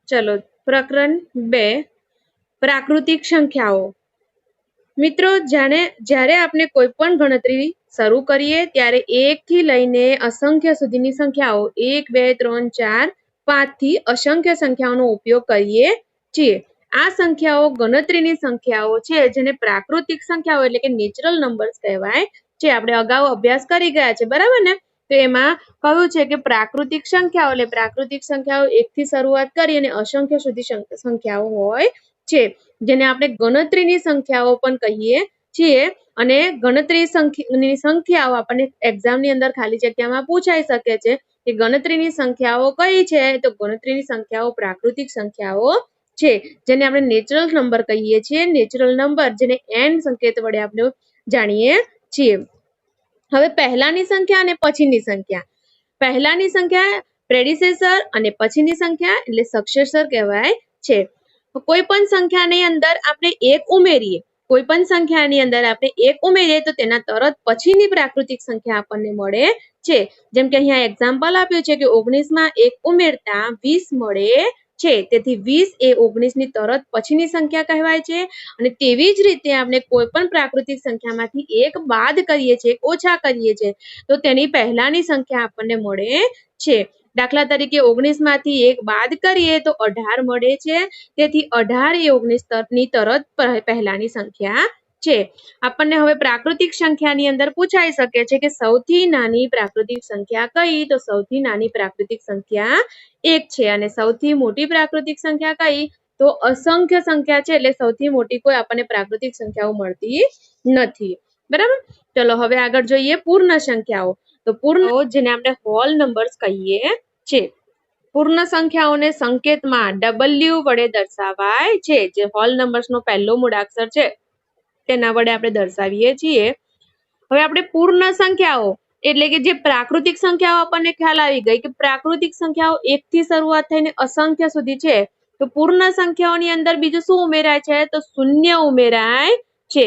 चलो प्रकरण 2 प्राकृतिक संख्याओं। મિત્રો જ્યારે આપણે કોઈ પણ ગણતરી શરૂ કરીએ ત્યારે 1 થી લઈને અસંખ્ય સુધીની સંખ્યાઓ 1 2 3 4 5 થી અસંખ્ય સંખ્યાઓનો ઉપયોગ કરીએ છીએ। આ સંખ્યાઓ ગણતરીની સંખ્યાઓ છે જેને પ્રાકૃતિક સંખ્યાઓ એટલે કે નેચરલ નંબર્સ કહેવાય છે। આપણે અગાઉ અભ્યાસ કરી ગયા છે, બરાબર ને? તો એમાં કહ્યું છે કે પ્રાકૃતિક સંખ્યાઓ એટલે પ્રાકૃતિક સંખ્યાઓ 1 થી શરૂઆત કરી અને અસંખ્ય સુધી સંખ્યાઓ હોય છે, જેને આપણે ગણતરીની સંખ્યાઓ પણ કહીએ છીએ। અને ગણતરીની સંખ્યાઓ આપણને એક્ઝામની અંદર ખાલી જગ્યામાં પૂછાઈ શકે છે કે ગણતરીની સંખ્યાઓ કઈ છે? તો ગણતરીની સંખ્યાઓ પ્રાકૃતિક સંખ્યાઓ છે, જેને આપણે નેચરલ નંબર કહીએ છીએ। નેચરલ નંબર જેને n સંકેત વડે આપણે જાણીએ છીએ। હવે પહેલાની સંખ્યા અને પછીની સંખ્યા। પહેલાની સંખ્યા પ્રેડિસેસર અને પછીની સંખ્યા એટલે સક્સેસર કહેવાય છે। કોઈ પણ સંખ્યાની અંદર આપણે 1 ઉમેરીએ, કોઈ પણ સંખ્યાની અંદર આપણે 1 ઉમેરીએ તો તેના તરત પછીની પ્રાકૃતિક સંખ્યા આપણને મળે છે। જેમ કે અહીંયા એક્ઝામ્પલ આપ્યું છે કે 19 માં 1 ઉમેરતા 20 મળે છે, તેથી 20 એ 19 ની તરત પછીની સંખ્યા કહેવાય છે। અને તેવી જ રીતે આપણે કોઈ પણ પ્રાકૃતિક સંખ્યામાંથી 1 બાદ કરીએ છીએ, ઓછા કરીએ છીએ, તો તેની પહેલાની સંખ્યા આપણને મળે છે। દાખલા તરીકે 19 માંથી 1 બાદ કરીએ તો 18 મળે છે, તેથી 18 એ 19 ની તરત પહેલાની સંખ્યા છે। આપણને હવે પ્રાકૃતિક સંખ્યાની અંદર પૂછાઈ શકે છે કે સૌથી નાની પ્રાકૃતિક સંખ્યા કઈ? તો સૌથી નાની પ્રાકૃતિક સંખ્યા 1 છે। અને સૌથી મોટી પ્રાકૃતિક સંખ્યા કઈ? તો અસંખ્ય સંખ્યા છે, એટલે સૌથી મોટી કોઈ આપણને પ્રાકૃતિક સંખ્યાઓ મળતી નથી, બરાબર? ચલો હવે આગળ જોઈએ પૂર્ણ સંખ્યાઓ। તો પૂર્ણ જેને આપણે હોલ નંબર્સ કહીએ છીએ। પૂર્ણ સંખ્યાઓને સંકેતમાં W વડે દર્શાવાય છે, જે હોલ નંબર્સનો પહેલો મૂળાક્ષર છે તેના વડે આપણે દર્શાવીએ છીએ। હવે આપણે પૂર્ણ સંખ્યાઓ એટલે કે જે પ્રાકૃતિક સંખ્યાઓ આપણને ખ્યાલ આવી ગઈ કે પ્રાકૃતિક સંખ્યાઓ 1 થી શરૂઆત થઈને અસંખ્ય સુધી છે, તો પૂર્ણ સંખ્યાઓની અંદર બીજું શું ઉમેરાય છે? તો શૂન્ય ઉમેરાય છે।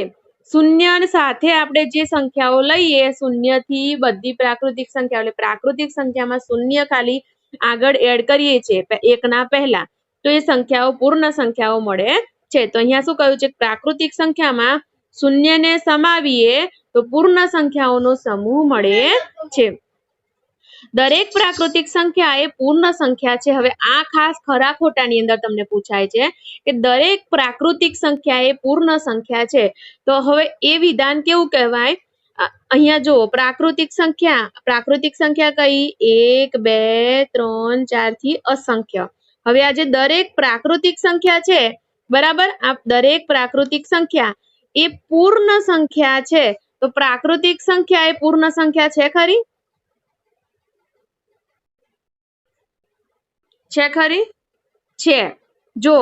શૂન્ય સાથે આપણે જે સંખ્યાઓ લઈએ, શૂન્ય થી બધી પ્રાકૃતિક સંખ્યાઓ એટલે પ્રાકૃતિક સંખ્યામાં શૂન્ય ખાલી આગળ એડ કરીએ છીએ 1 ના પહેલા, તો એ સંખ્યાઓ પૂર્ણ સંખ્યાઓ મળે છે। તો અહીંયા શું કહ્યું છે? પ્રાકૃતિક સંખ્યામાં શૂન્યને સમાવીએ તો પૂર્ણ સંખ્યાઓનો સમૂહ મળે છે। દરેક પ્રાકૃતિક સંખ્યા એ પૂર્ણ સંખ્યા છે। હવે આ ખાસ ખરા ખોટાની અંદર તમને પૂછાય છે કે દરેક પ્રાકૃતિક સંખ્યા એ પૂર્ણ સંખ્યા છે, તો હવે એ વિધાન કેવું કહેવાય? અહીંયા જુઓ, પ્રાકૃતિક સંખ્યા કઈ? 1 2 3 4 થી અસંખ્ય। હવે આ જે દરેક પ્રાકૃતિક સંખ્યા છે, બરાબર, આ દરેક પ્રાકૃતિક સંખ્યા એ પૂર્ણ સંખ્યા છે, તો પ્રાકૃતિક સંખ્યા એ પૂર્ણ સંખ્યા છે ખરી? છે ખરી? છે। જો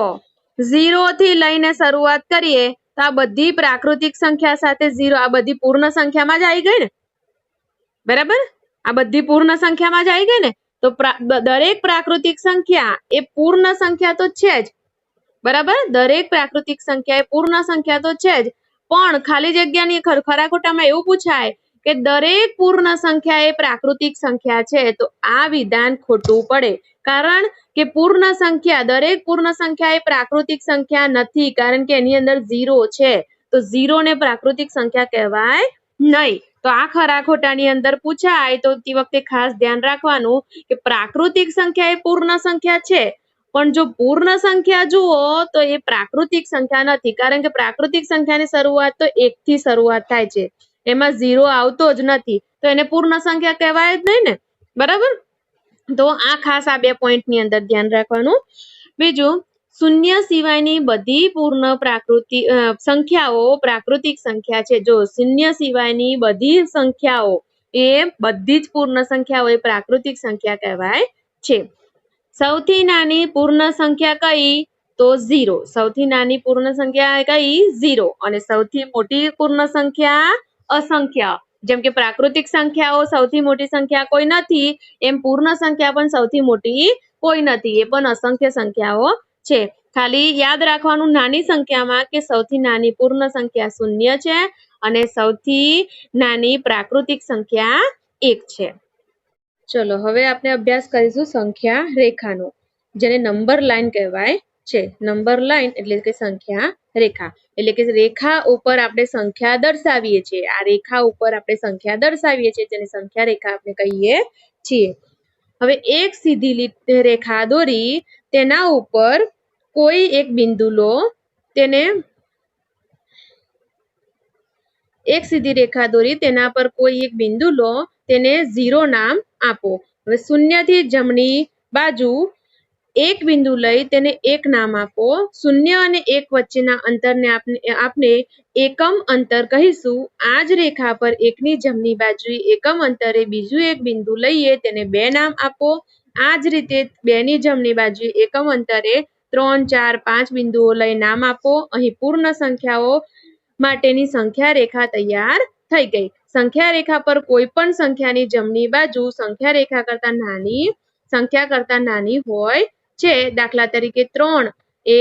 0 થી લઈને શરૂઆત કરીએ તો આ બધી પ્રાકૃતિક સંખ્યા સાથે 0, આ બધી પૂર્ણ સંખ્યામાં જ આવી ગઈ ને, બરાબર? આ બધી પૂર્ણ સંખ્યામાં જ આવી ગઈ ને, તો દરેક પ્રાકૃતિક સંખ્યા એ પૂર્ણ સંખ્યા તો છે જ, બરાબર? દરેક પ્રાકૃતિક સંખ્યા એ પૂર્ણ સંખ્યા તો છે જ, પણ ખાલી જગ્યાની ખરા ખોટામાં એવું પૂછાય કે દરેક પૂર્ણ સંખ્યા એ પ્રાકૃતિક સંખ્યા છે, તો આ વિધાન ખોટું પડે। કારણ કે પૂર્ણ સંખ્યા, દરેક પૂર્ણ સંખ્યા એ પ્રાકૃતિક સંખ્યા નથી, કારણ કે એની અંદર 0 છે, તો 0 ને પ્રાકૃતિક સંખ્યા કહેવાય નહીં। તો આ ખરા ખોટાની અંદર પૂછાય તો તે વખતે ખાસ ધ્યાન રાખવાનું કે પ્રાકૃતિક સંખ્યા એ પૂર્ણ સંખ્યા છે, પણ જો પૂર્ણ સંખ્યા જુઓ તો એ પ્રાકૃતિક સંખ્યા નથી, કારણ કે પ્રાકૃતિક સંખ્યાની શરૂઆત તો 1 થી શરૂઆત થાય છે, એમાં 0 આવતો જ નથી, તો એને પૂર્ણ સંખ્યા કહેવાય જ નહીં ને, બરાબર? તો આ ખાસ આ 2 પોઈન્ટની અંદર ધ્યાન રાખવાનું। બીજું, શૂન્ય સિવાયની બધી પૂર્ણ સંખ્યાઓ પ્રાકૃતિક સંખ્યા છે। જો શૂન્ય સિવાયની બધી સંખ્યાઓ એ બધી જ પૂર્ણ સંખ્યાઓ એ પ્રાકૃતિક સંખ્યા કહેવાય છે। સૌથી નાની પૂર્ણ સંખ્યા કઈ? તો 0। સૌથી નાની પૂર્ણ સંખ્યા કઈ? 0। અને સૌથી મોટી પૂર્ણ સંખ્યા અસંખ્ય। જેમ કે પ્રાકૃતિક સંખ્યાઓ સૌથી મોટી સંખ્યા કોઈ નથી, એમ પૂર્ણ સંખ્યા પણ સૌથી મોટી કોઈ નથી, એ પણ અસંખ્ય સંખ્યાઓ છે। ખાલી યાદ રાખવાનું નાની સંખ્યામાં કે સૌથી નાની પૂર્ણ સંખ્યા 0 છે અને સૌથી નાની પ્રાકૃતિક સંખ્યા 1 છે। ચલો હવે આપણે અભ્યાસ કરીશું સંખ્યા રેખાનો। જેને નંબર લાઈન કહેવાય છે. નંબર લાઈન એટલે કે સંખ્યા રેખા, એટલે કે રેખા ઉપર આપણે સંખ્યા દર્શાવીએ છીએ. આ રેખા ઉપર આપણે સંખ્યા દર્શાવીએ છીએ જેને સંખ્યા રેખા આપણે કહીએ છીએ. હવે એક સીધી રેખા દોરી, તેના ઉપર કોઈ એક બિંદુ લો, તેને એક સીધી રેખા દોરી, તેના પર કોઈ એક બિંદુ લો, તેને 0 નામ આપો. હવે શૂન્યથી જમણી બાજુ એક બિંદુ લઈ તેને 1 નામ આપો. 0 અને 1 વચ્ચેના અંતરને આપણે એકમ અંતર કહીશું. આ જ રેખા પર 1 ની જમણી બાજુએ એકમ અંતરે બીજું એક બિંદુ લઈએ, તેને 2 નામ આપો. આ જ રીતે 2 ની જમણી બાજુએ એકમ અંતરે 3, 4, 5 બિંદુઓ લઈ નામ આપો. અહીં પૂર્ણ સંખ્યાઓ માટેની સંખ્યા રેખા તૈયાર થઈ ગઈ. સંખ્યા રેખા પર કોઈ પણ સંખ્યાની જમણી બાજુ સંખ્યા રેખા કરતા નાની હોય છે. દાખલા તરીકે 3 એ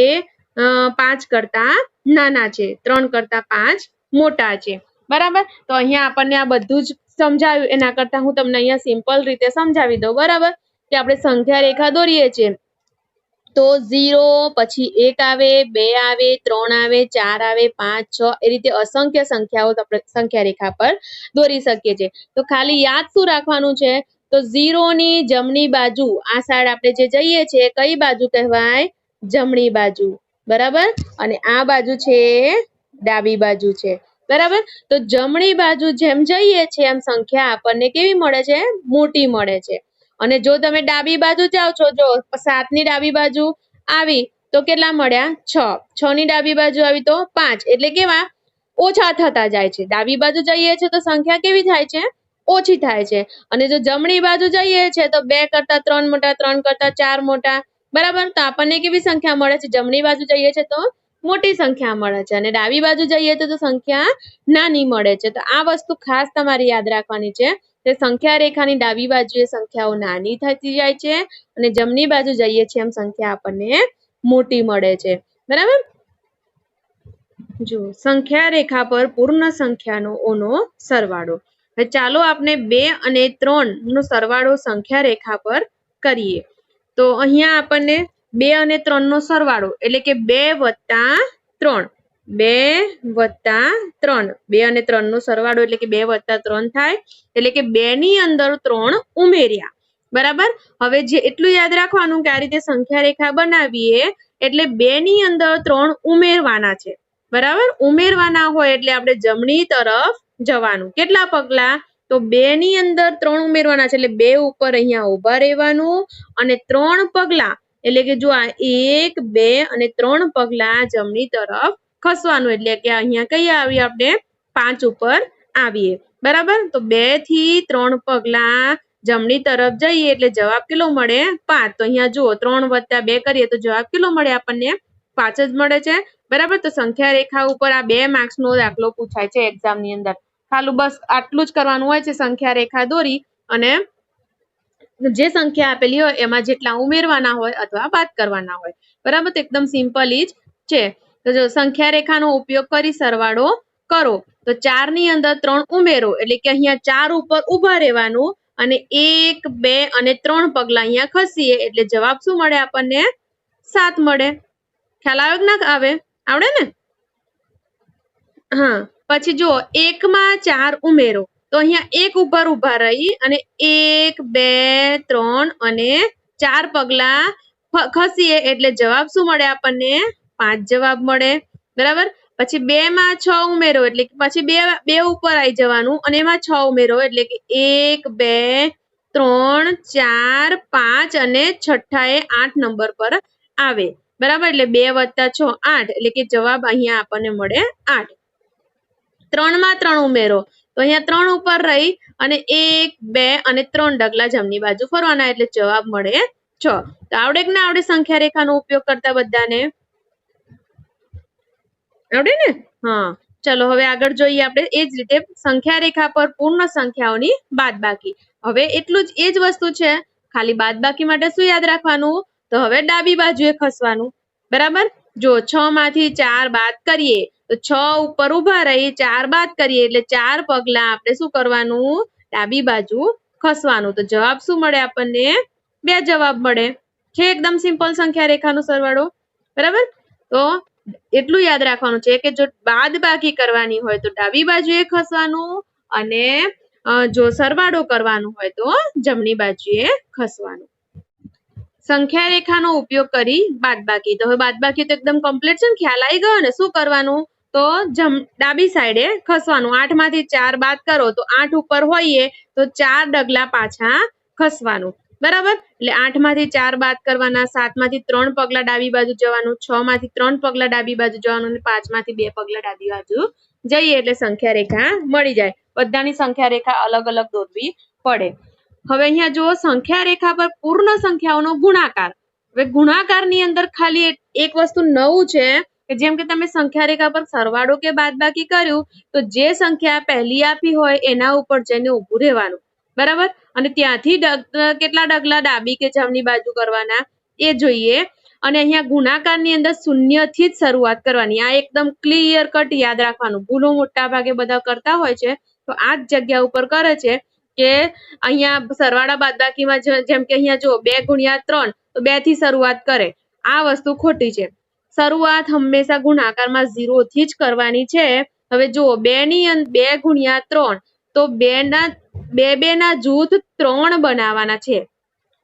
5 કરતા નાના છે, 3 કરતા 5 મોટા છે. બરાબર, તો અહીંયા આપણને આ બધું જ સમજાવ્યું. એના કરતા હું તમને અહીંયા સિમ્પલ રીતે સમજાવી દઉં. બરાબર, કે આપણે સંખ્યા રેખા દોરીએ છીએ તો 0 પછી 1 આવે, 2 આવે, 3 આવે, 4 આવે, 5, 6 એ રીતે અસંખ્ય સંખ્યાઓ આપણે સંખ્યા રેખા પર દોરી શકીએ છીએ. તો ખાલી યાદ શું રાખવાનું છે, તો 0 ની જમણી બાજુ, આ સાઈડ આપણે જે જઈએ છીએ કઈ બાજુ કહેવાય? જમણી બાજુ. બરાબર, અને આ બાજુ છે ડાબી બાજુ છે. બરાબર, તો જમણી બાજુ જેમ જઈએ છીએ એમ સંખ્યા આપણને કેવી મળે છે? મોટી મળે છે. અને જો તમે ડાબી બાજુ જાઓ છો, જો 7 ની ડાબી બાજુ આવી તો કેટલા મળ્યા? 6. 6 ની ડાબી બાજુ આવી તો 5. એટલે કેવા? ઓછા થતા જાય છે. ડાબી બાજુ જઈએ છીએ તો સંખ્યા કેવી થાય છે? ઓછી થાય છે. અને જો જમણી બાજુ જઈએ છીએ તો 2 કરતા 3 મોટા, 3 કરતા 4 મોટા. બરાબર, તો આપણને કેવી સંખ્યા મળે છે? જમણી બાજુ જઈએ છીએ તો મોટી સંખ્યા મળે છે, અને ડાબી બાજુ જઈએ તો સંખ્યા નાની મળે છે. તો આ વસ્તુ ખાસ તમારે યાદ રાખવાની છે. તે સંખ્યા રેખાની ડાબી બાજુએ સંખ્યાઓ નાની થતી જાય છે, અને જમણી બાજુ જઈએ છીએ એમ સંખ્યા આપણને મોટી મળે છે. બરાબર, જો સંખ્યા રેખા પર પૂર્ણ સંખ્યાઓનો સરવાળો. હવે ચાલો આપણે 2 અને 3 નો સરવાળો સંખ્યા રેખા પર કરીએ. તો અહીંયા આપણને 2 અને 3 નો સરવાળો એટલે કે 2 વત્તા 3, 2 વત્તા 3, 2 અને 3 નો સરવાળો એટલે કે 2 વત્તા 3 થાય. એટલે કે 2 ની અંદર 3 ઉમેર્યા. બરાબર, હવે જે એટલું યાદ રાખવાનું કે આ રીતે સંખ્યા રેખા બનાવીએ એટલે 2 ની અંદર 3 ઉમેરવાના છે. બરાબર, ઉમેરવાના હોય એટલે આપણે જમણી તરફ જવાનું. કેટલા પગલા? તો 2 ની અંદર 3 ઉમેરવાના છે એટલે 2 ઉપર અહીંયા ઊભા રહેવાનું, અને 3 પગલા એટલે કે જો આ 1, 2 અને 3 પગલા જમણી તરફ ખસવાનું. એટલે કે અહીંયા કઈ આવીએ આપણે? 5 ઉપર આવીએ. બરાબર, તો 2 થી 3 પગલા જમણી તરફ જઈએ એટલે જવાબ કેટલો મળે? 5. તો અહીંયા જુઓ 3 વત્તા 2 કરીએ તો જવાબ કેટલો મળે આપણને? 5 જ મળે છે. બરાબર, તો સંખ્યા રેખા ઉપર આ 2 માર્ક્સ નો દાખલો પૂછાય છે એક્ઝામ ની અંદર. ખાલી બસ આટલું જ કરવાનું હોય છે. સંખ્યા રેખા દોરી અને જે સંખ્યા આપેલી હોય એમાં જેટલા ઉમેરવાના હોય અથવા બાદ કરવાના હોય. બરાબર, તો એકદમ સિમ્પલ જ છે. તો જો સંખ્યા રેખાનો ઉપયોગ કરી સરવાળો કરો. તો 4 ની અંદર 3 ઉમેરો એટલે કે અહીંયા 4 ઉપર ઊભા રહેવાનું, અને 1, 2 અને 3 પગલા અહીંયા ખસીએ એટલે જવાબ શું મળે આપણને? 7 મળે. ખ્યાલ આવે કે ના આવે? આવડે ને? હા, પછી જુઓ 1 માં 4 ઉમેરો. તો અહીંયા 1 ઉપર ઊભા રહી અને 1, 2, 3 અને 4 પગલા ખસીએ એટલે જવાબ શું મળે આપણને? 5 જવાબ મળે. બરાબર, પછી 2 માં 6 ઉમેરો એટલે પછી 2 ઉપર આવી જવાનું, અને એમાં 6 ઉમેરો એટલે કે 1, 2, 3, 4, 5 અને છઠ્ઠા એ 8 નંબર પર આવે. બરાબર, એટલે 2 વત્તા 6 8 એટલે કે જવાબ અહીંયા આપણને મળે 8. 3 માં 3 ઉમેરો તો અહીંયા 3 ઉપર રહી અને 1, 2 અને 3 ડગલા જમણી બાજુ ફરવાના એટલે જવાબ મળે 6. તો આવડે કે ના આવડે સંખ્યા રેખાનો ઉપયોગ કરતા બધાને? આવડે ને? હા, ચલો હવે આગળ જોઈએ આપણે એ જ રીતે સંખ્યા રેખા પર પૂર્ણ સંખ્યાઓની બાદબાકી. હવે એટલું જ એ જ વસ્તુ છે, ખાલી બાદબાકી માટે શું યાદ રાખવાનું? તો હવે ડાબી બાજુએ ખસવાનું. બરાબર, જો 6 માંથી 4 બાદ કરીએ તો 6 ઉપર ઊભા રહી 4 બાદ કરીએ એટલે 4 પગલા આપણે શું કરવાનું? ડાબી બાજુ ખસવાનું. તો જવાબ શું મળે આપણને? 2 જવાબ મળે. છે એકદમ સિમ્પલ સંખ્યા રેખાનો સરવાળો, બરાબર. તો એટલું યાદ રાખવાનું છે કે જો બાદ બાકી કરવાની હોય તો ડાબી બાજુએ ખસવાનું, અને જો સરવાળો કરવાનો હોય તો જમણી બાજુએ ખસવાનું. સંખ્યા રેખાનો ઉપયોગ કરી બાદબાકી. તો હવે બાદબાકી તો એકદમ કમ્પ્લીટ છે ને, ખ્યાલ આવી ગયો ને. શું કરવાનું? તો ડાબી સાઈડે ખસવાનું. 8 માંથી 4 બાદ કરો તો 8 ઉપર હોઈએ તો 4 ડગલા પાછા ખસવાનું, બરાબર. એટલે 8 માંથી 4 બાદ કરવાના, 7 માંથી 3 પગલા ડાબી બાજુ જવાનું, 6 માંથી 3 પગલા ડાબી બાજુ જવાનું, અને 5 માંથી 2 પગલા ડાબી બાજુ જઈએ એટલે સંખ્યા રેખા મળી જાય. બધાની સંખ્યા રેખા અલગ અલગ દોરવી પડે. હવે અહીંયા જુઓ, સંખ્યા રેખા પર પૂર્ણ સંખ્યાઓનો ગુણાકાર. હવે ગુણાકારની અંદર ખાલી એક વસ્તુ નવું છે કે જેમ કે તમે સંખ્યા રેખા પર સરવાળો કે બાદબાકી કર્યું તો જે સંખ્યા પહેલી આપી હોય એના ઉપર જઈને ઊભું રહેવાનું, બરાબર. અને ત્યાંથી કેટલા ડગલા ડાબી કે જમણી બાજુ કરવાના એ જોઈએ. અને અહીંયા ગુણાકારની અંદર શૂન્યથી જ શરૂઆત કરવાની. આ એકદમ ક્લિયર કટ યાદ રાખવાનું. ભૂલો મોટા ભાગે બધા કરતા હોય છે, તો આ જ જગ્યા ઉપર કરે છે કે અહીંયા સરવાળા બાદબાકીમાં જેમ કે અહીંયા જો 2 ગુણ્યા 3 તો 2 થી શરૂઆત કરે. આ વસ્તુ ખોટી છે. શરૂઆત હંમેશા ગુણાકારમાં 0 થી જ કરવાની છે. હવે જુઓ 2 ગુણ્યા 3 તો 2 ના જૂથ 3 બનાવવાના છે,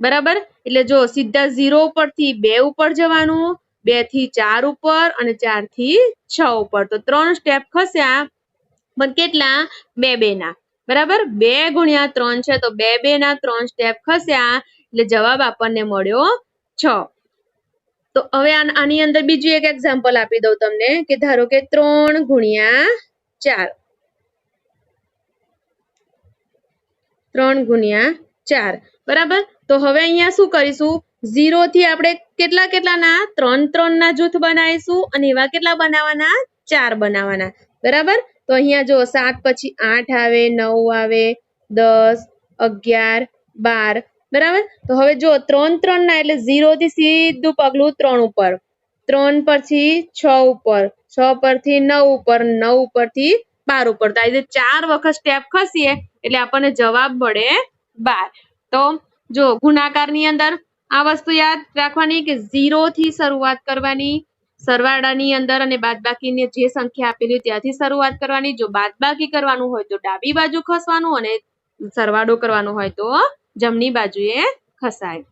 બરાબર. એટલે જો સીધા 0 ઉપરથી 2 ઉપર જવાનું, 2 થી 4 ઉપર અને 4 થી 6 ઉપર. તો 3 સ્ટેપ ખસ્યા, પણ કેટલા? 2 ના, બરાબર. 2 ગુણ્યા 3 છે તો 2 ના 3 સ્ટેપ ખસ્યા એટલે જવાબ આપણને મળ્યો 6. તો હવે આની અંદર બીજું એક એક્ઝામ્પલ આપી દઉં તમને કે ધારો કે 3 ગુણ્યા 4, 3 ગુણ્યા 4, બરાબર. તો હવે અહીંયા શું કરીશું? 0 થી આપણે કેટલાના 3 ના જૂથ બનાવીશું, અને એવા કેટલા બનાવવાના? 4 બનાવવાના, બરાબર. તો અહીંયા જો 7 પછી 8 આવે, 9 આવે, 10, 11, 12, બરાબર. તો હવે જો 3 ના એટલે 0 થી સીધું પગલું 3 ઉપર, 3 પરથી 6 ઉપર, 6 પરથી 9 ઉપર, 9 ઉપરથી 12 ઉપર. તો આ રીતે 4 વખત સ્ટેપ ખસીએ એટલે આપણને જવાબ મળે 12. તો જો ગુણાકારની અંદર આ વસ્તુ યાદ રાખવાની કે 0 થી શરૂઆત કરવાની, સરવાળાની અંદર અને બાદબાકીની જે સંખ્યા આપેલી હોય ત્યાંથી શરૂઆત કરવાની. જો બાદબાકી કરવાનું હોય તો ડાબી બાજુ ખસવાનું, અને સરવાળો કરવાનો હોય તો જમણી બાજુએ ખસાય.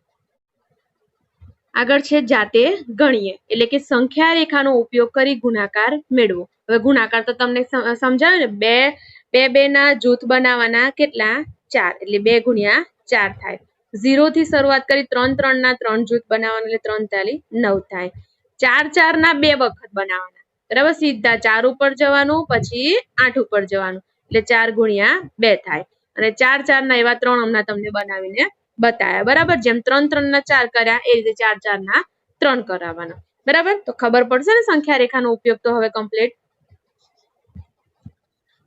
આગળ છે જાતે ગણીએ, એટલે કે સંખ્યા રેખાનો ઉપયોગ કરી ગુણાકાર મેળવો. હવે ગુણાકાર તો તમને સમજાવ્યું ને, 2 ના જૂથ બનાવવાના, કેટલા? 4, એટલે 2 ગુણ્યા 4 થાય. 0 થી શરૂઆત કરી 3 ના 3 જૂથ બનાવવાના એટલે 3 તાલી 9 થાય. 4 ના 2 વખત બનાવવાના, બરાબર. સીધા 4 ઉપર જવાનું, પછી 8 ઉપર જવાનું, એટલે 4 ગુણ્યા 2 થાય. અને 4 ના એવા 3 હમણાં તમને બનાવીને બતાવ્યા, બરાબર. જેમ 3 ના 4 કર્યા એ રીતે 4 ના 3 કરાવવાના, બરાબર. તો ખબર પડશે ને સંખ્યા રેખાનો ઉપયોગ તો હવે કમ્પ્લીટ.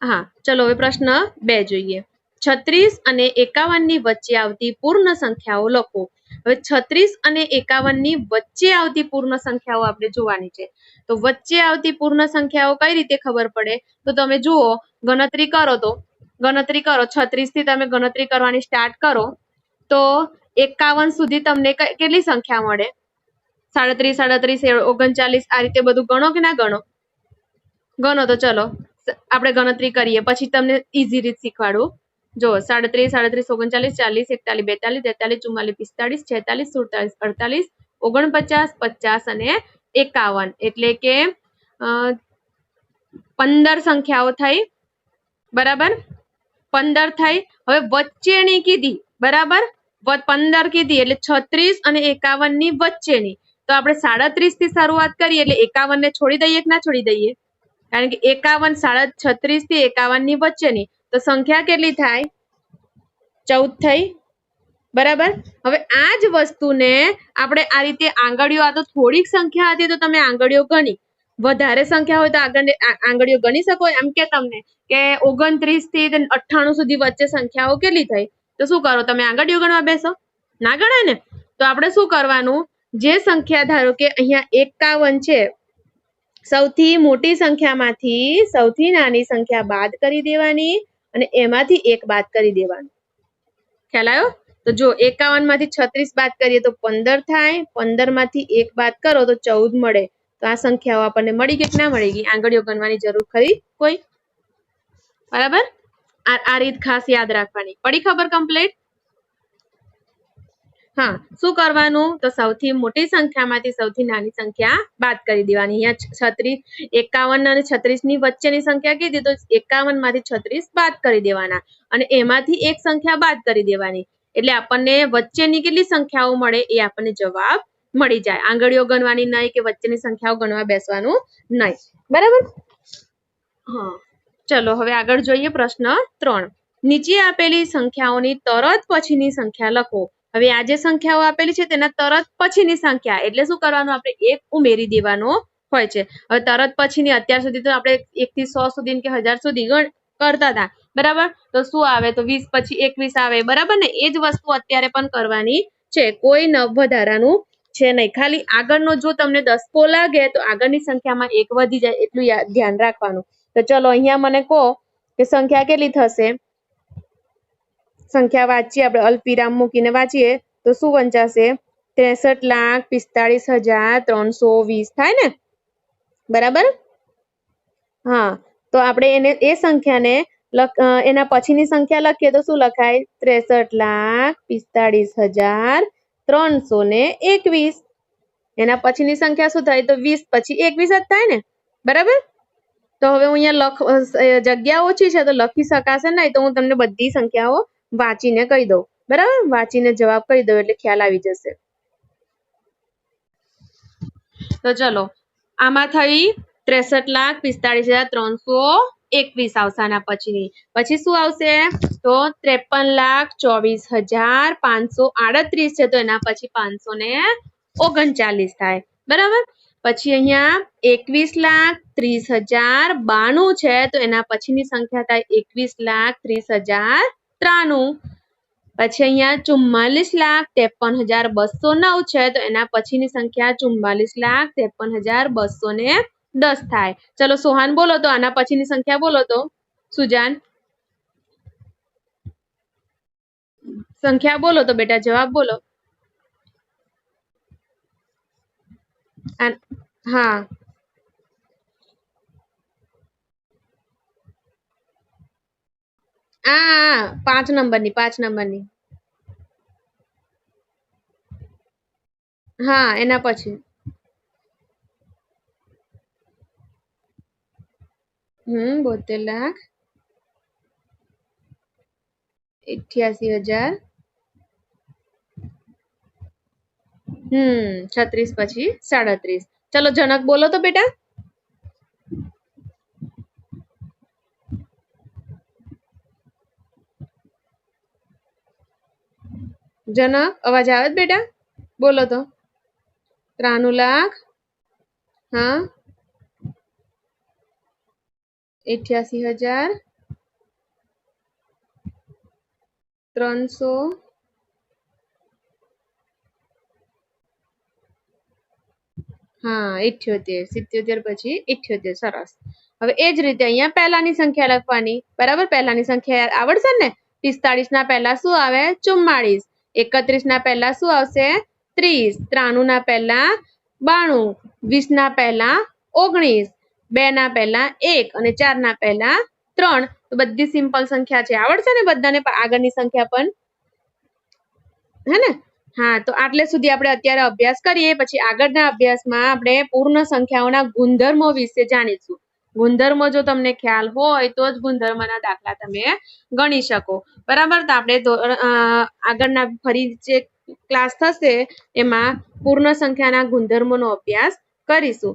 હા, ચલો હવે પ્રશ્ન 2 જોઈએ. 36 અને 51 ની વચ્ચે આવતી પૂર્ણ સંખ્યાઓ લખો. હવે 36 અને 51 ની વચ્ચે આવતી પૂર્ણ સંખ્યાઓ આપણે જોવાની છે. તો વચ્ચે આવતી પૂર્ણ સંખ્યાઓ કઈ રીતે ખબર પડે? તો તમે જુઓ, ગણતરી કરો 36 થી તમે ગણતરી કરવાની સ્ટાર્ટ કરો તો 51 સુધી તમને કેટલી સંખ્યા મળે? 37, 37, 39, આ રીતે બધું ગણો કે ના ગણો? ગણો. તો ચલો આપણે ગણતરી કરીએ, પછી તમને ઈઝી રીત શીખવાડું. જો 37, 39, 39, 40, 41, 42, 43, 44, 45, 46, 48, 49, 50 અને 51, એટલે કે 15 સંખ્યાઓ થઈ, બરાબર. 15 થઈ. હવે વચ્ચેની કીધી, બરાબર. 15 કીધી એટલે 36 અને 51 ની વચ્ચેની. તો આપણે 37 થી શરૂઆત કરીએ એટલે 51 ને છોડી દઈએ કે ના છોડી દઈએ? કારણ કે 51, 36 થી 51 ની વચ્ચેની. તો સંખ્યા કેટલી થાય? 14 થઈ, બરાબર. હવે આ જ વસ્તુને આપણે આ રીતે આંગળીઓ, આ તો થોડીક સંખ્યા હતી તો તમે આંગળીઓ ગણી, વધારે સંખ્યા હોય તો આંગળીઓ ગણી શકો. એમ કે તમને કે 29 થી 98 સુધી વચ્ચે સંખ્યાઓ કેટલી થઈ? તો શું કરો તમે? આંગળીઓ ગણવા બેસો? ના ગણાય ને. તો આપણે શું કરવાનું? જે સંખ્યા, ધારો કે અહીંયા 51 છે, સૌથી મોટી સંખ્યામાંથી સૌથી નાની સંખ્યા બાદ કરી દેવાની, અને એમાંથી 1 બાદ કરી દેવાનું. ખ્યાલ આવ્યો? તો જો 51 માંથી 36 બાદ કરીએ તો 15 થાય, 15 માંથી 1 બાદ કરો તો 14 મળે. તો આ સંખ્યાઓ આપણને મળી ગઈ કે ના મળી ગઈ? આંગળીઓ ગણવાની જરૂર ખરી કોઈ? બરાબર, આ રીત ખાસ યાદ રાખવાની. પડી ખબર કમ્પ્લીટ? હા, શું કરવાનું? તો સૌથી મોટી સંખ્યામાંથી સૌથી નાની સંખ્યા બાદ કરી દેવાની. અહીંયા 51 અને 36 ની વચ્ચેની સંખ્યા કીધી તો 51 માંથી 36 બાદ કરી દેવાના અને એમાંથી એક સંખ્યા બાદ કરી દેવાની. એટલે આપણને વચ્ચેની કેટલી સંખ્યાઓ મળે એ આપણને જવાબ મળી જાય. આંગળીઓ ગણવાની નહીં કે વચ્ચેની સંખ્યાઓ ગણવા બેસવાનું નહીં. બરાબર? હા, ચલો હવે આગળ જોઈએ પ્રશ્ન 3. નીચે આપેલી સંખ્યાઓની તરત પછીની સંખ્યા લખો. હવે આ જે સંખ્યાઓ આપેલી છે તેના તરત પછીની સંખ્યા એટલે શું કરવાનું? આપણે એક ઉમેરી દેવાનો હોય છે. હવે તરત પછીની અત્યાર સુધી તો આપણે 1 થી 100 સુધી કે 1000 સુધી કરતા હતા. બરાબર? તો શું આવે? તો 20 પછી 21 આવે. બરાબર ને? એ જ વસ્તુ અત્યારે પણ કરવાની છે. કોઈ વધારાનું છે નહીં. ખાલી આગળનો જો તમને 10 લાગે તો આગળની સંખ્યામાં 1 વધી જાય એટલું ધ્યાન રાખવાનું. તો ચલો અહીંયા મને કહો કે સંખ્યા કેટલી થશે? સંખ્યા વાંચીએ આપણે, અલ્પવિરામ મૂકીને વાંચીએ તો શું વંચાશે? 63,45,320 થાય ને? બરાબર? હા, તો આપણે એ સંખ્યાને એના પછીની સંખ્યા લખીએ તો શું લખાય? 63,45,321. એના પછીની સંખ્યા શું થાય? તો 20 પછી 21 જ થાય ને? બરાબર? તો હવે હું અહીંયા જગ્યા ઓછી છે તો લખી શકાશે નહીં, તો હું તમને બધી સંખ્યાઓ વાંચીને કહી દઉં. બરાબર? વાંચીને જવાબ કહી દઉં એટલે ખ્યાલ આવી જશે. તો ચલો, આમાં થઈ 63,45,321 આવશે આના પછીની. પછી શું આવશે? તો 53,24,538 છે તો એના પછી 539 થાય. બરાબર? પછી અહીંયા 21,30,092 છે તો એના પછીની સંખ્યા થાય 21,30,093. પછી અહીંયા 44,53,209 છે તો એના પછીની સંખ્યા 44,53,210 થાય. ચલો સોહાન બોલો તો આના પછીની સંખ્યા બોલો તો. સુજાન સંખ્યા બોલો તો બેટા, જવાબ બોલો. હા, આ 5 નંબરની. હા, એના પછી 72,88,000. 36 પછી 37. ચલો જનક બોલો તો બેટા. જનક અવાજ આવે છે બેટા? બોલો તો. 93 લાખ. હા, 88,300. હા, 78, 77 પછી 78. સરસ. હવે એ જ રીતે અહીંયા પહેલાની સંખ્યા લખવાની. બરાબર? પહેલાની સંખ્યા આવડશે ને? 45 ના પહેલા શું આવે? 44. 31 ના પહેલા શું આવશે? 30. 93 ના પહેલા 92. 20 ના પહેલા 19. 2 ના પહેલા 1 અને 4 ના પહેલા 3. તો બધી સિમ્પલ સંખ્યા છે. આવડશે ને બધાને આગળની સંખ્યા પણ? હે ને? હા, તો આટલે સુધી આપણે અત્યારે અભ્યાસ કરીએ. પછી આગળના અભ્યાસમાં આપણે પૂર્ણ સંખ્યાઓના ગુણધર્મો વિશે જાણીશું. ગુણધર્મો જો તમને ખ્યાલ હોય તો જ ગુણધર્મના દાખલા તમે ગણી શકો. બરાબર? તો આપણે આગળના ફરી જે ક્લાસ થશે એમાં પૂર્ણ સંખ્યાના ગુણધર્મોનો અભ્યાસ કરીશું.